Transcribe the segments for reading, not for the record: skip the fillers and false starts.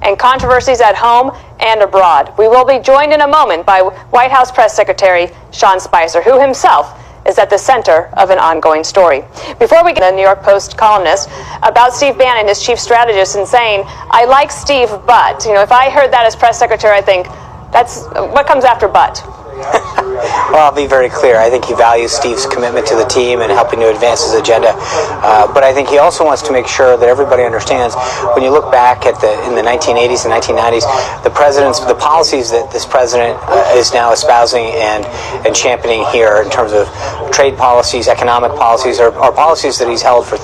and controversies at home and abroad. We will be joined in a moment by White House Press Secretary Sean Spicer, who himself is at the center of an ongoing story. Before we get to the New York Post columnist about Steve Bannon, his chief strategist, and saying, I like Steve, but, if I heard that as press secretary, I think, that's what comes after but. Well, I'll be very clear. I think he values Steve's commitment to the team and helping to advance his agenda. But I think he also wants to make sure that everybody understands, when you look back at in the 1980s and 1990s, the policies that this president is now espousing and championing here in terms of trade policies, economic policies, are policies that he's held for,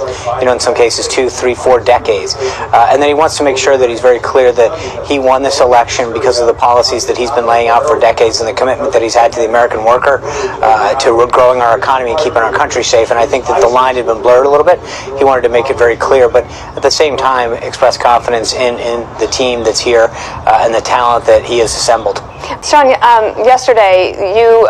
in some cases 2, 3, 4 decades. And then he wants to make sure that he's very clear that he won this election because of the policies that he's been laying out for decades and the commitment that he's had to the American worker, to growing our economy and keeping our country safe. And I think that the line had been blurred a little bit. He wanted to make it very clear, but at the same time express confidence in the team that's here and the talent that he has assembled. Sean, yesterday you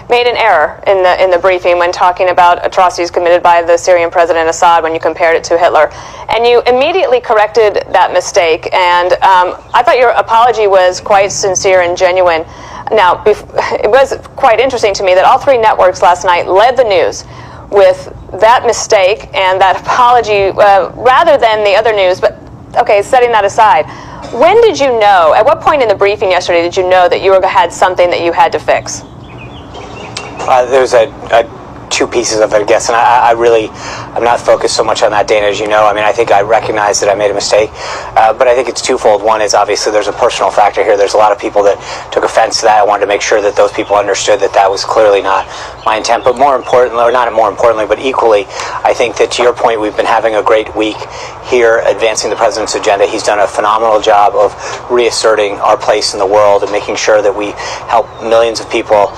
made an error in the briefing when talking about atrocities committed by the Syrian President Assad when you compared it to Hitler, and you immediately corrected that mistake. And I thought your apology was quite sincere and genuine. Now, it was quite interesting to me that all 3 networks last night led the news with that mistake and that apology rather than the other news. But okay, setting that aside, when did you know, at what point in the briefing yesterday did you know that you had something that you had to fix? There's two pieces of it, I guess, and I'm not focused so much on that, Dana, as you know. I mean, I think I recognize that I made a mistake, but I think it's twofold. One is obviously there's a personal factor here. There's a lot of people that took offense to that. I wanted to make sure that those people understood that that was clearly not my intent. But more importantly, or not more importantly, but equally, I think that to your point, we've been having a great week here advancing the president's agenda. He's done a phenomenal job of reasserting our place in the world and making sure that we help millions of people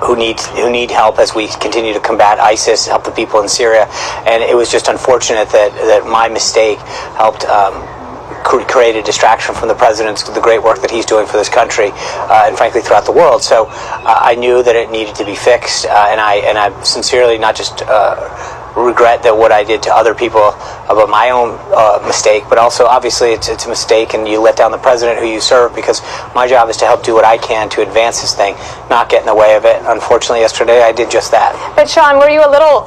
who need help as we continue to combat ISIS, help the people in Syria. And it was just unfortunate that my mistake helped create a distraction from the president's, the great work that he's doing for this country, and frankly throughout the world. So I knew that it needed to be fixed, and I sincerely not just regret that what I did to other people about my own mistake, but also obviously it's a mistake and you let down the president who you serve, because my job is to help do what I can to advance this thing, not get in the way of it. Unfortunately, yesterday I did just that. But Sean, were you a little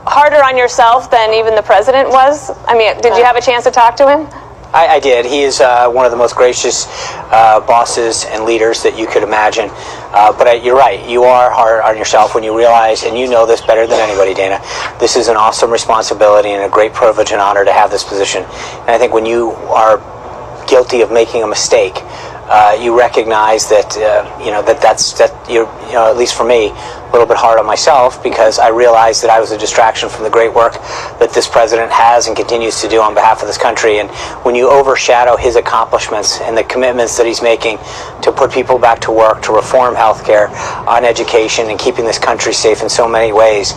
harder on yourself than even the president was? I mean, did you have a chance to talk to him? I did. He is one of the most gracious bosses and leaders that you could imagine. But you're right. You are hard on yourself when you realize, and you know this better than anybody, Dana, this is an awesome responsibility and a great privilege and honor to have this position. And I think when you are guilty of making a mistake, you recognize that you're, at least for me, a little bit hard on myself, because I realized that I was a distraction from the great work that this president has and continues to do on behalf of this country. And when you overshadow his accomplishments and the commitments that he's making to put people back to work, to reform healthcare, on education, and keeping this country safe in so many ways,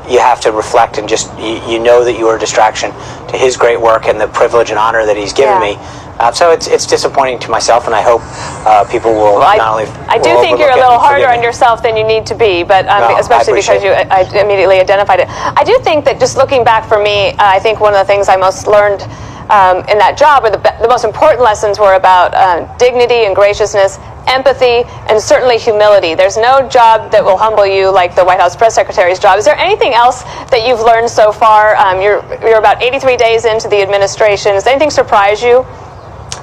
you have to reflect and just, you know that you are a distraction to his great work and the privilege and honor that he's given me. So it's disappointing to myself, and I hope people will not only. I do think you're a little harder on yourself than you need to be, but especially because I immediately identified it. I do think that just looking back for me, I think one of the things I most learned in that job, or the most important lessons, were about dignity and graciousness, empathy, and certainly humility. There's no job that will humble you like the White House press secretary's job. Is there anything else that you've learned so far? You're about 83 days into the administration. Does anything surprise you?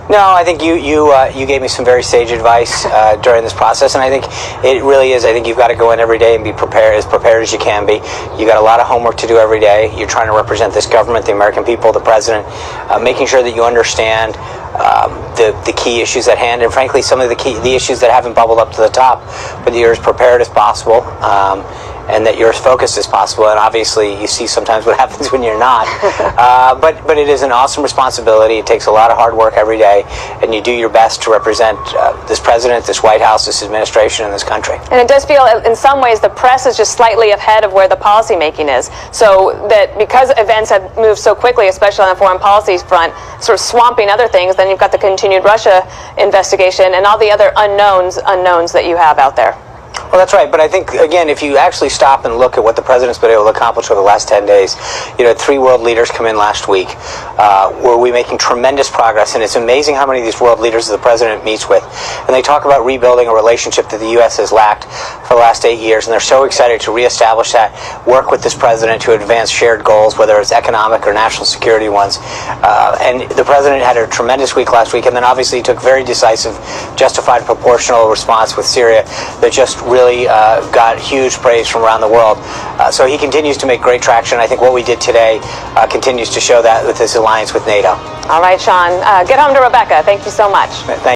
No, I think you gave me some very sage advice during this process, and I think it really is. I think you've got to go in every day and be prepared as you can be. You got a lot of homework to do every day. You're trying to represent this government, the American people, the president, making sure that you understand the key issues at hand, and frankly, some of the issues that haven't bubbled up to the top, but you're as prepared as possible. And that you're as focused as possible. And obviously, you see sometimes what happens when you're not. But it is an awesome responsibility. It takes a lot of hard work every day, and you do your best to represent this president, this White House, this administration, and this country. And it does feel, in some ways, the press is just slightly ahead of where the policy making is. So that because events have moved so quickly, especially on the foreign policy front, sort of swamping other things, then you've got the continued Russia investigation and all the other unknowns that you have out there. Well, that's right. But I think, again, if you actually stop and look at what the president's been able to accomplish over the last 10 days, you know, 3 world leaders come in last week, where we're making tremendous progress, and it's amazing how many of these world leaders the president meets with. And they talk about rebuilding a relationship that the U.S. has lacked for the last 8 years, and they're so excited to reestablish that, work with this president to advance shared goals, whether it's economic or national security ones. And the president had a tremendous week last week, and then obviously he took very decisive, justified, proportional response with Syria that just really got huge praise from around the world. So he continues to make great traction. I think what we did today continues to show that with this alliance with NATO. All right, Sean. Get home to Rebecca. Thank you so much. Thank